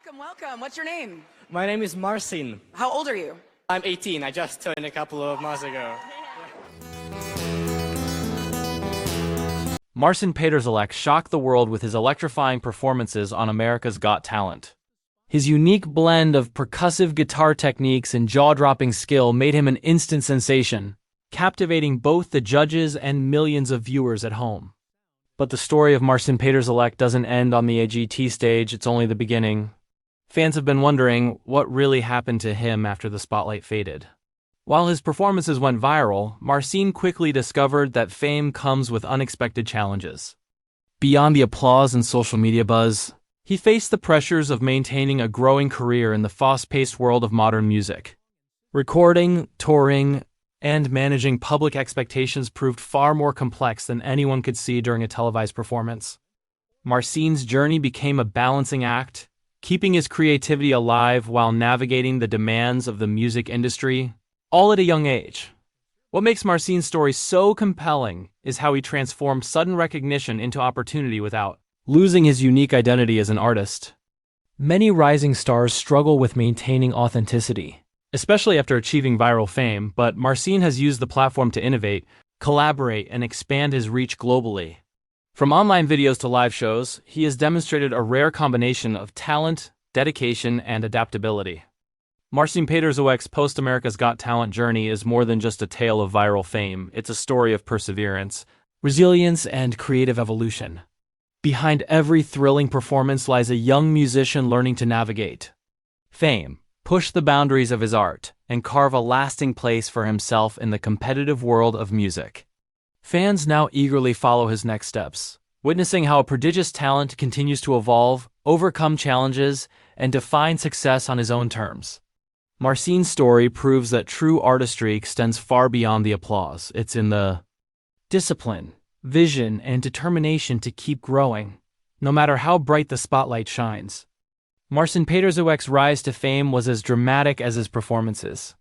Welcome, welcome. What's your name? My name is Marcin. How old are you? I'm 18. I just turned a couple of months ago. Marcin Patrzalek shocked the world with his electrifying performances on America's Got Talent. His unique blend of percussive guitar techniques and jaw-dropping skill made him an instant sensation, captivating both the judges and millions of viewers at home. But the story of Marcin Patrzalek doesn't end on the AGT stage, it's only the beginning. Fans have been wondering what really happened to him after the spotlight faded. While his performances went viral, Marcin quickly discovered that fame comes with unexpected challenges. Beyond the applause and social media buzz, he faced the pressures of maintaining a growing career in the fast-paced world of modern music. Recording, touring, and managing public expectations proved far more complex than anyone could see during a televised performance. Marcin's journey became a balancing act, keeping his creativity alive while navigating the demands of the music industry, all at a young age. What makes Marcin's story so compelling is how he transformed sudden recognition into opportunity without losing his unique identity as an artist. Many rising stars struggle with maintaining authenticity, especially after achieving viral fame, but Marcin has used the platform to innovate, collaborate, and expand his reach globally. From online videos to live shows, he has demonstrated a rare combination of talent, dedication, and adaptability. Marcin Patrzałek's post-America's Got Talent journey is more than just a tale of viral fame. It's a story of perseverance, resilience, and creative evolution. Behind every thrilling performance lies a young musician learning to navigate fame, push the boundaries of his art, and carve a lasting place for himself in the competitive world of music. Fans now eagerly follow his next steps, witnessing how a prodigious talent continues to evolve, overcome challenges, and define success on his own terms. Marcin's story proves that true artistry extends far beyond the applause. It's in the discipline, vision, and determination to keep growing, no matter how bright the spotlight shines. Marcin Patrzałek's rise to fame was as dramatic as his performances.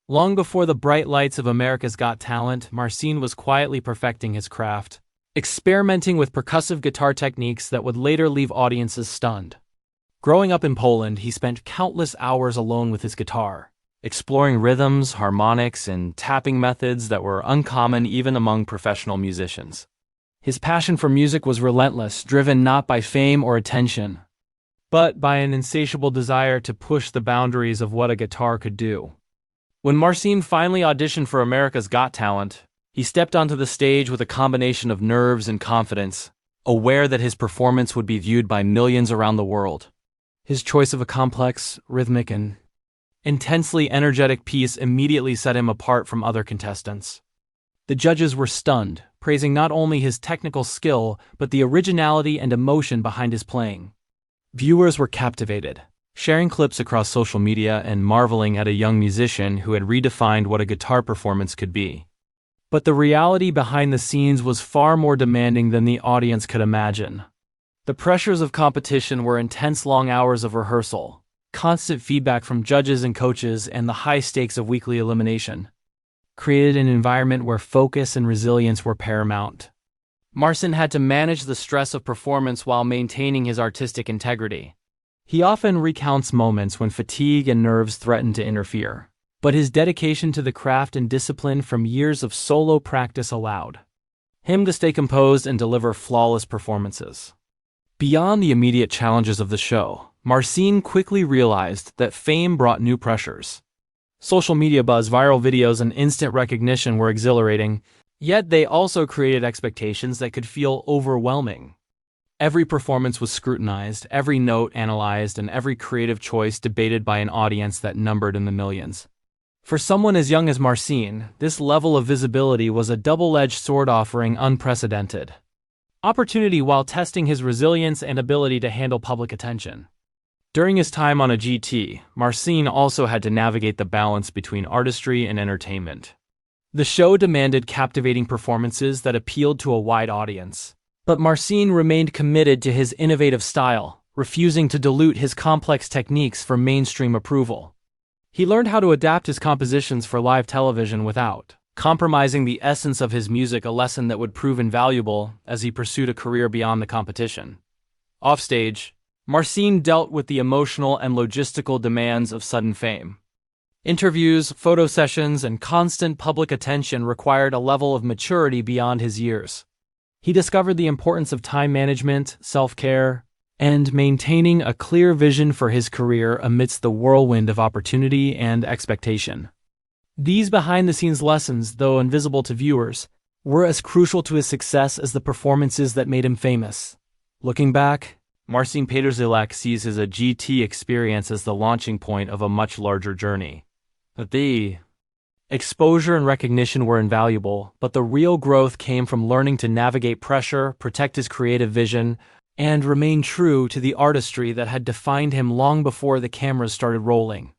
Long before the bright lights of America's Got Talent, Marcin was quietly perfecting his craft, experimenting with percussive guitar techniques that would later leave audiences stunned. Growing up in Poland, he spent countless hours alone with his guitar, exploring rhythms, harmonics, and tapping methods that were uncommon even among professional musicians. His passion for music was relentless, driven not by fame or attention, but by an insatiable desire to push the boundaries of what a guitar could do. When Marcin finally auditioned for America's Got Talent, he stepped onto the stage with a combination of nerves and confidence, aware that his performance would be viewed by millions around the world. His choice of a complex, rhythmic, and intensely energetic piece immediately set him apart from other contestants. The judges were stunned, praising not only his technical skill, but the originality and emotion behind his playing. Viewers were captivated, sharing clips across social media and marveling at a young musician who had redefined what a guitar performance could be. But the reality behind the scenes was far more demanding than the audience could imagine. The pressures of competition were intense long hours of rehearsal, constant feedback from judges and coaches, and the high stakes of weekly elimination created an environment where focus and resilience were paramount. Marcin had to manage the stress of performance while maintaining his artistic integrity. He often recounts moments when fatigue and nerves threatened to interfere, but his dedication to the craft and discipline from years of solo practice allowed him to stay composed and deliver flawless performances. Beyond the immediate challenges of the show, Marcin quickly realized that fame brought new pressures. Social media buzz, viral videos, and instant recognition were exhilarating, yet they also created expectations that could feel overwhelming. Every performance was scrutinized, every note analyzed, and every creative choice debated by an audience that numbered in the millions. For someone as young as Marcin, this level of visibility was a double-edged sword offering unprecedented opportunity while testing his resilience and ability to handle public attention. During his time on a GT, Marcin also had to navigate the balance between artistry and entertainment. The show demanded captivating performances that appealed to a wide audience, but Marcin remained committed to his innovative style, refusing to dilute his complex techniques for mainstream approval. He learned how to adapt his compositions for live television without compromising the essence of his music, a lesson that would prove invaluable as he pursued a career beyond the competition. Offstage, Marcin dealt with the emotional and logistical demands of sudden fame. Interviews, photo sessions, and constant public attention required a level of maturity beyond his years. He discovered the importance of time management, self-care, and maintaining a clear vision for his career amidst the whirlwind of opportunity and expectation. These behind-the-scenes lessons, though invisible to viewers, were as crucial to his success as the performances that made him famous. Looking back, Marcin Patrzalek sees his GT experience as the launching point of a much larger journey. The exposure and recognition were invaluable, but the real growth came from learning to navigate pressure, protect his creative vision, and remain true to the artistry that had defined him long before the cameras started rolling.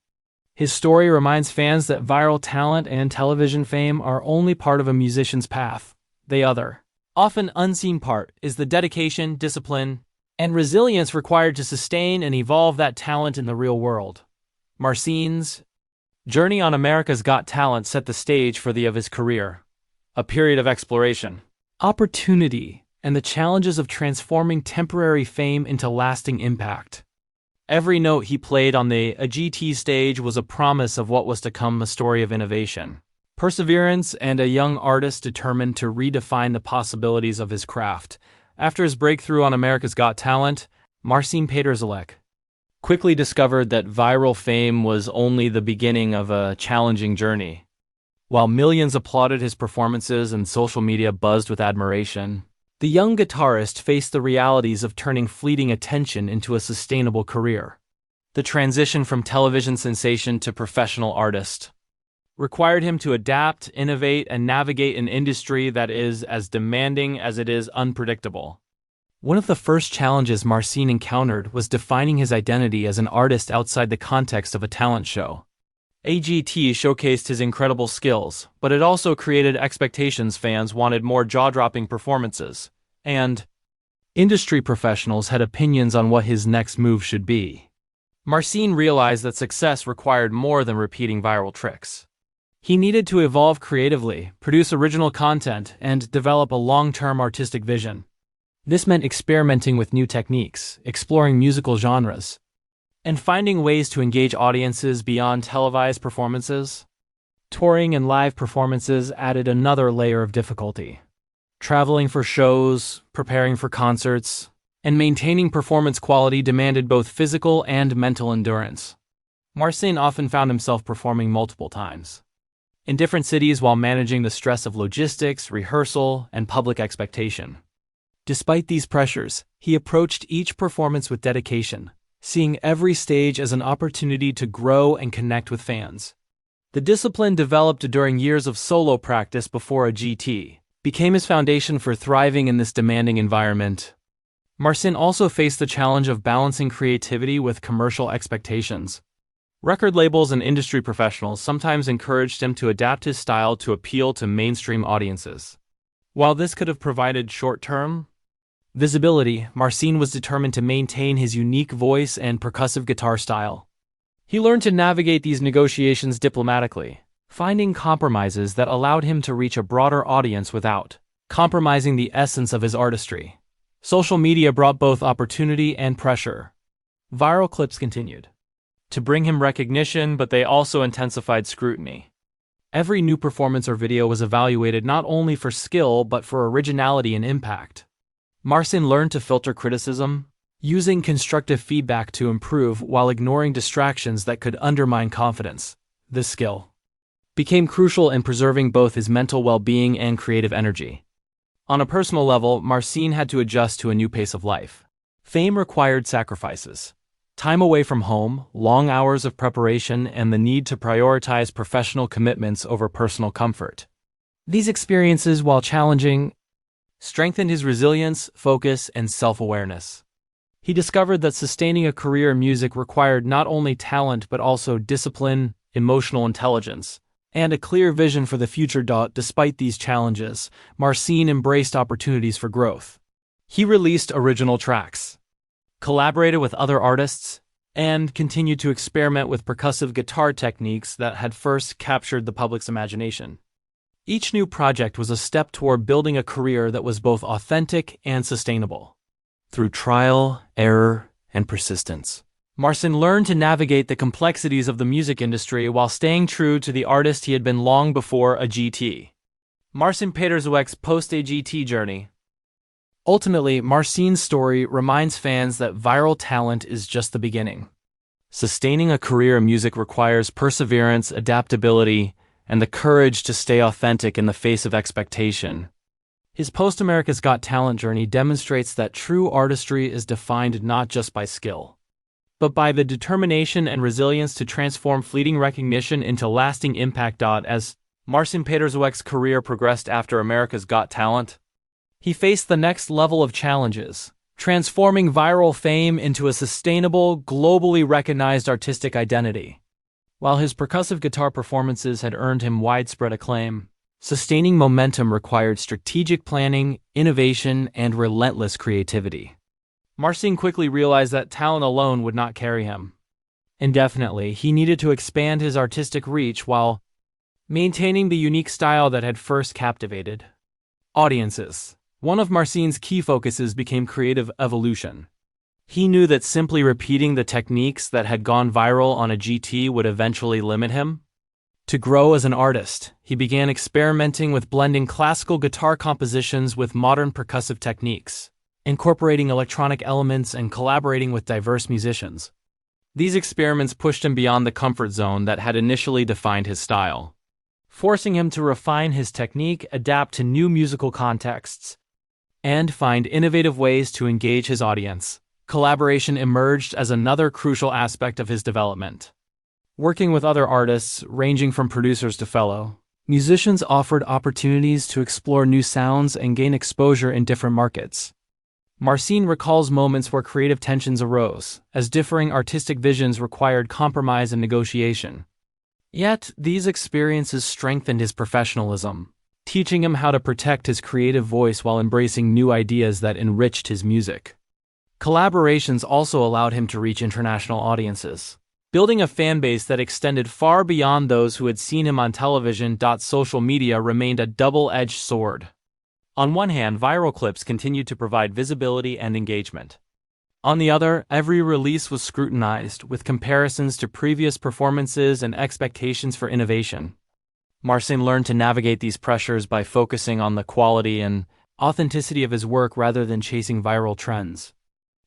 His story reminds fans that viral talent and television fame are only part of a musician's path. The other, often unseen part, is the dedication, discipline, and resilience required to sustain and evolve that talent in the real world. Marcin's journey on America's Got Talent set the stage for the of his career, a period of exploration, opportunity, and the challenges of transforming temporary fame into lasting impact. Every note he played on the GT stage was a promise of what was to come, a story of innovation, perseverance, and a young artist determined to redefine the possibilities of his craft. After his breakthrough on America's Got Talent, Marcin Patrzalek quickly discovered that viral fame was only the beginning of a challenging journey. While millions applauded his performances and social media buzzed with admiration, the young guitarist faced the realities of turning fleeting attention into a sustainable career. The transition from television sensation to professional artist required him to adapt, innovate, and navigate an industry that is as demanding as it is unpredictable. One of the first challenges Marcin encountered was defining his identity as an artist outside the context of a talent show. AGT showcased his incredible skills, but it also created expectations. Fans wanted more jaw-dropping performances, and industry professionals had opinions on what his next move should be. Marcin realized that success required more than repeating viral tricks. He needed to evolve creatively, produce original content, and develop a long-term artistic vision. This meant experimenting with new techniques, exploring musical genres, and finding ways to engage audiences beyond televised performances. Touring and live performances added another layer of difficulty. Traveling for shows, preparing for concerts, and maintaining performance quality demanded both physical and mental endurance. Marcin often found himself performing multiple times in different cities while managing the stress of logistics, rehearsal, and public expectation. Despite these pressures, he approached each performance with dedication, seeing every stage as an opportunity to grow and connect with fans. The discipline developed during years of solo practice before a GT became his foundation for thriving in this demanding environment. Marcin also faced the challenge of balancing creativity with commercial expectations. Record labels and industry professionals sometimes encouraged him to adapt his style to appeal to mainstream audiences. While this could have provided short-term visibility, Marcin was determined to maintain his unique voice and percussive guitar style. He learned to navigate these negotiations diplomatically, finding compromises that allowed him to reach a broader audience without compromising the essence of his artistry. Social media brought both opportunity and pressure. Viral clips continued to bring him recognition, but they also intensified scrutiny. Every new performance or video was evaluated not only for skill but for originality and impact. Marcin learned to filter criticism, using constructive feedback to improve while ignoring distractions that could undermine confidence. This skill became crucial in preserving both his mental well-being and creative energy. On a personal level, Marcin had to adjust to a new pace of life. Fame required sacrifices. Time away from home, long hours of preparation, and the need to prioritize professional commitments over personal comfort. These experiences, while challenging, strengthened his resilience, focus, and self-awareness. He discovered that sustaining a career in music required not only talent but also discipline, emotional intelligence, and a clear vision for the future. Despite these challenges, Marcin embraced opportunities for growth. He released original tracks, collaborated with other artists, and continued to experiment with percussive guitar techniques that had first captured the public's imagination. Each new project was a step toward building a career that was both authentic and sustainable. Through trial, error, and persistence. Marcin learned to navigate the complexities of the music industry while staying true to the artist he had been long before a GT. Marcin Patrzałek's post-AGT journey. Ultimately, Marcin's story reminds fans that viral talent is just the beginning. Sustaining a career in music requires perseverance, adaptability, and the courage to stay authentic in the face of expectation. His post-America's Got Talent journey demonstrates that true artistry is defined not just by skill, but by the determination and resilience to transform fleeting recognition into lasting impact. As Marcin Patrzałek's career progressed after America's Got Talent, he faced the next level of challenges, transforming viral fame into a sustainable, globally recognized artistic identity. While his percussive guitar performances had earned him widespread acclaim, sustaining momentum required strategic planning, innovation, and relentless creativity. Marcin quickly realized that talent alone would not carry him. Indefinitely, he needed to expand his artistic reach while maintaining the unique style that had first captivated audiences. One of Marcin's key focuses became creative evolution. He knew that simply repeating the techniques that had gone viral on a GT would eventually limit him. To grow as an artist, he began experimenting with blending classical guitar compositions with modern percussive techniques, incorporating electronic elements and collaborating with diverse musicians. These experiments pushed him beyond the comfort zone that had initially defined his style, forcing him to refine his technique, adapt to new musical contexts, and find innovative ways to engage his audience. Collaboration emerged as another crucial aspect of his development. Working with other artists, ranging from producers to fellow musicians, offered opportunities to explore new sounds and gain exposure in different markets. Marcin recalls moments where creative tensions arose, as differing artistic visions required compromise and negotiation. Yet, these experiences strengthened his professionalism, teaching him how to protect his creative voice while embracing new ideas that enriched his music. Collaborations also allowed him to reach international audiences, building a fanbase that extended far beyond those who had seen him on television. Social media remained a double-edged sword. On one hand, viral clips continued to provide visibility and engagement. On the other, every release was scrutinized, with comparisons to previous performances and expectations for innovation. Marcin learned to navigate these pressures by focusing on the quality and authenticity of his work rather than chasing viral trends.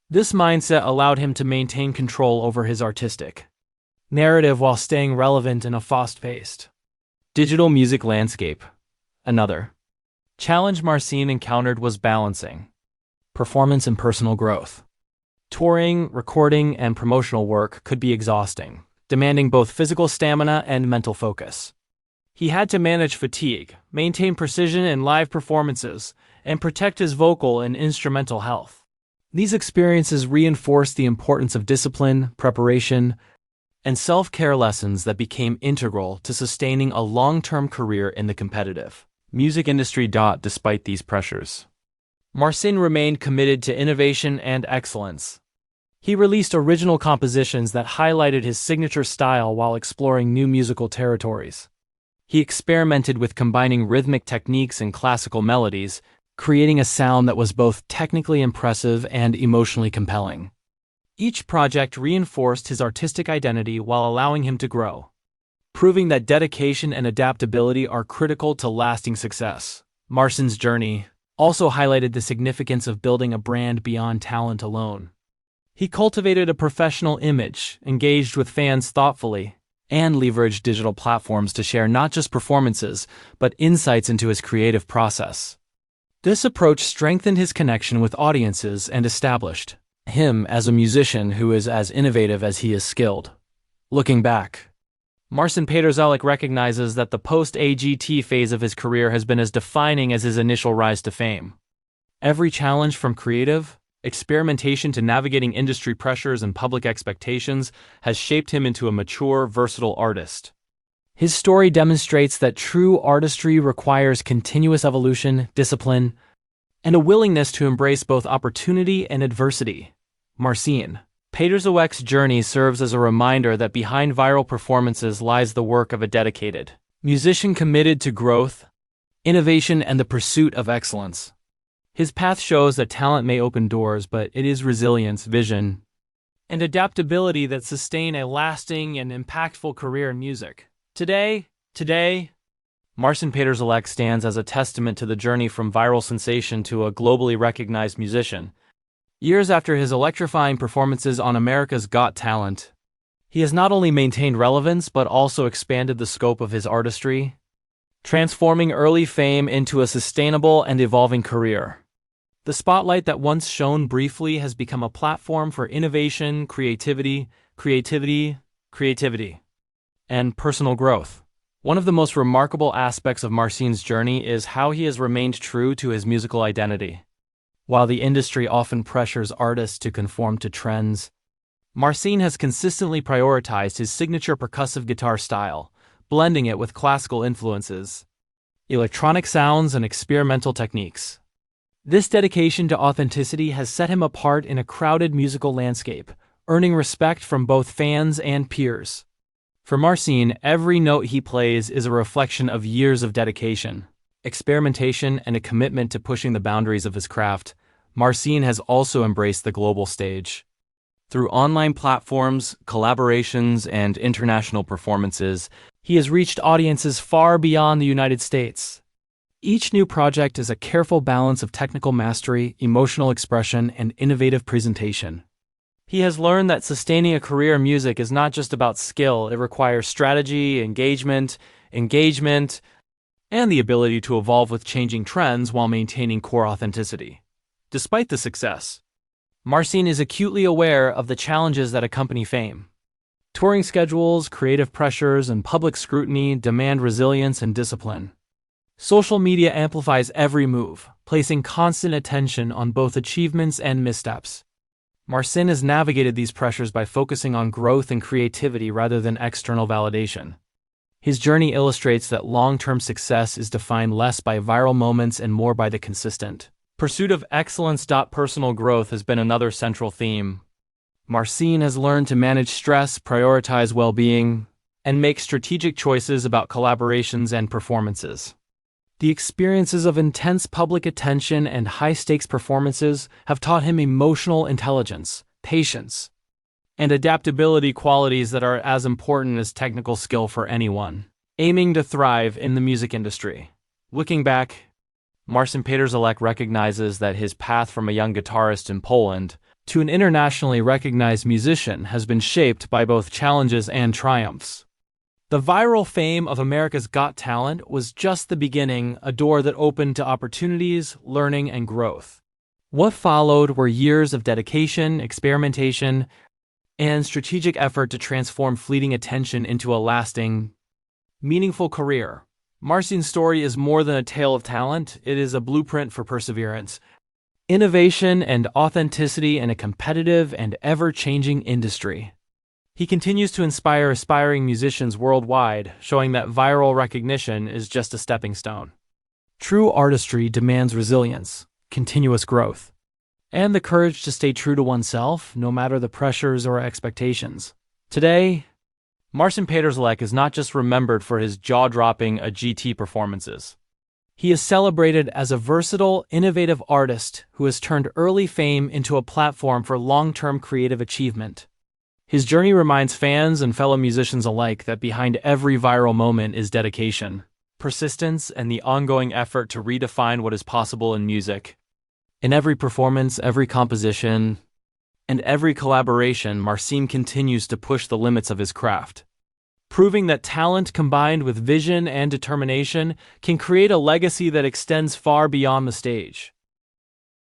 This mindset allowed him to maintain control over his artistic narrative while staying relevant in a fast-paced digital music landscape. Another challenge Marcin encountered was balancing performance and personal growth. Touring, recording, and promotional work could be exhausting, demanding both physical stamina and mental focus. He had to manage fatigue, maintain precision in live performances, and protect his vocal and instrumental health. These experiences reinforced the importance of discipline, preparation, and self-care, lessons that became integral to sustaining a long-term career in the competitive music industry. Despite these pressures, Marcin remained committed to innovation and excellence. He released original compositions that highlighted his signature style while exploring new musical territories. He experimented with combining rhythmic techniques and classical melodies, creating a sound that was both technically impressive and emotionally compelling. Each project reinforced his artistic identity while allowing him to grow, proving that dedication and adaptability are critical to lasting success. Marcin's journey also highlighted the significance of building a brand beyond talent alone. He cultivated a professional image, engaged with fans thoughtfully, and leveraged digital platforms to share not just performances, but insights into his creative process. This approach strengthened his connection with audiences and established him as a musician who is as innovative as he is skilled. Looking back, Marcin Patrzałek recognizes that the post-AGT phase of his career has been as defining as his initial rise to fame. Every challenge, from creative experimentation to navigating industry pressures and public expectations, has shaped him into a mature, versatile artist. His story demonstrates that true artistry requires continuous evolution, discipline, and a willingness to embrace both opportunity and adversity. Marcin Patrzałek's journey serves as a reminder that behind viral performances lies the work of a dedicated musician committed to growth, innovation, and the pursuit of excellence. His path shows that talent may open doors, but it is resilience, vision, and adaptability that sustain a lasting and impactful career in music. Today, Marcin Patrzalek stands as a testament to the journey from viral sensation to a globally recognized musician. Years after his electrifying performances on America's Got Talent, he has not only maintained relevance but also expanded the scope of his artistry, transforming early fame into a sustainable and evolving career. The spotlight that once shone briefly has become a platform for innovation, creativity, and personal growth. One of the most remarkable aspects of Marcin's journey is how he has remained true to his musical identity. While the industry often pressures artists to conform to trends, Marcin has consistently prioritized his signature percussive guitar style, blending it with classical influences, electronic sounds, and experimental techniques. This dedication to authenticity has set him apart in a crowded musical landscape, earning respect from both fans and peers. For Marcin, every note he plays is a reflection of years of dedication, experimentation, and a commitment to pushing the boundaries of his craft. Marcin has also embraced the global stage. Through online platforms, collaborations, and international performances, he has reached audiences far beyond the United States. Each new project is a careful balance of technical mastery, emotional expression, and innovative presentation. He has learned that sustaining a career in music is not just about skill. It requires strategy, engagement, and the ability to evolve with changing trends while maintaining core authenticity. Despite the success, Marcin is acutely aware of the challenges that accompany fame. Touring schedules, creative pressures, and public scrutiny demand resilience and discipline. Social media amplifies every move, placing constant attention on both achievements and missteps. Marcin has navigated these pressures by focusing on growth and creativity rather than external validation. His journey illustrates that long-term success is defined less by viral moments and more by the consistent pursuit of excellence. Personal growth has been another central theme. Marcin has learned to manage stress, prioritize well-being, and make strategic choices about collaborations and performances. The experiences of intense public attention and high-stakes performances have taught him emotional intelligence, patience, and adaptability, qualities that are as important as technical skill for anyone aiming to thrive in the music industry. Looking back, Marcin Patrzalek recognizes that his path from a young guitarist in Poland to an internationally recognized musician has been shaped by both challenges and triumphs. The viral fame of America's Got Talent was just the beginning, a door that opened to opportunities, learning, and growth. What followed were years of dedication, experimentation, and strategic effort to transform fleeting attention into a lasting, meaningful career. Marcin's story is more than a tale of talent. It is a blueprint for perseverance, innovation, and authenticity in a competitive and ever-changing industry. He continues to inspire aspiring musicians worldwide, showing that viral recognition is just a stepping stone. True artistry demands resilience, continuous growth, and the courage to stay true to oneself, no matter the pressures or expectations. Today, Marcin Patrzalek is not just remembered for his jaw-dropping GT performances. He is celebrated as a versatile, innovative artist who has turned early fame into a platform for long-term creative achievement. His journey reminds fans and fellow musicians alike that behind every viral moment is dedication, persistence, and the ongoing effort to redefine what is possible in music. In every performance, every composition, and every collaboration, Marcin continues to push the limits of his craft, proving that talent combined with vision and determination can create a legacy that extends far beyond the stage.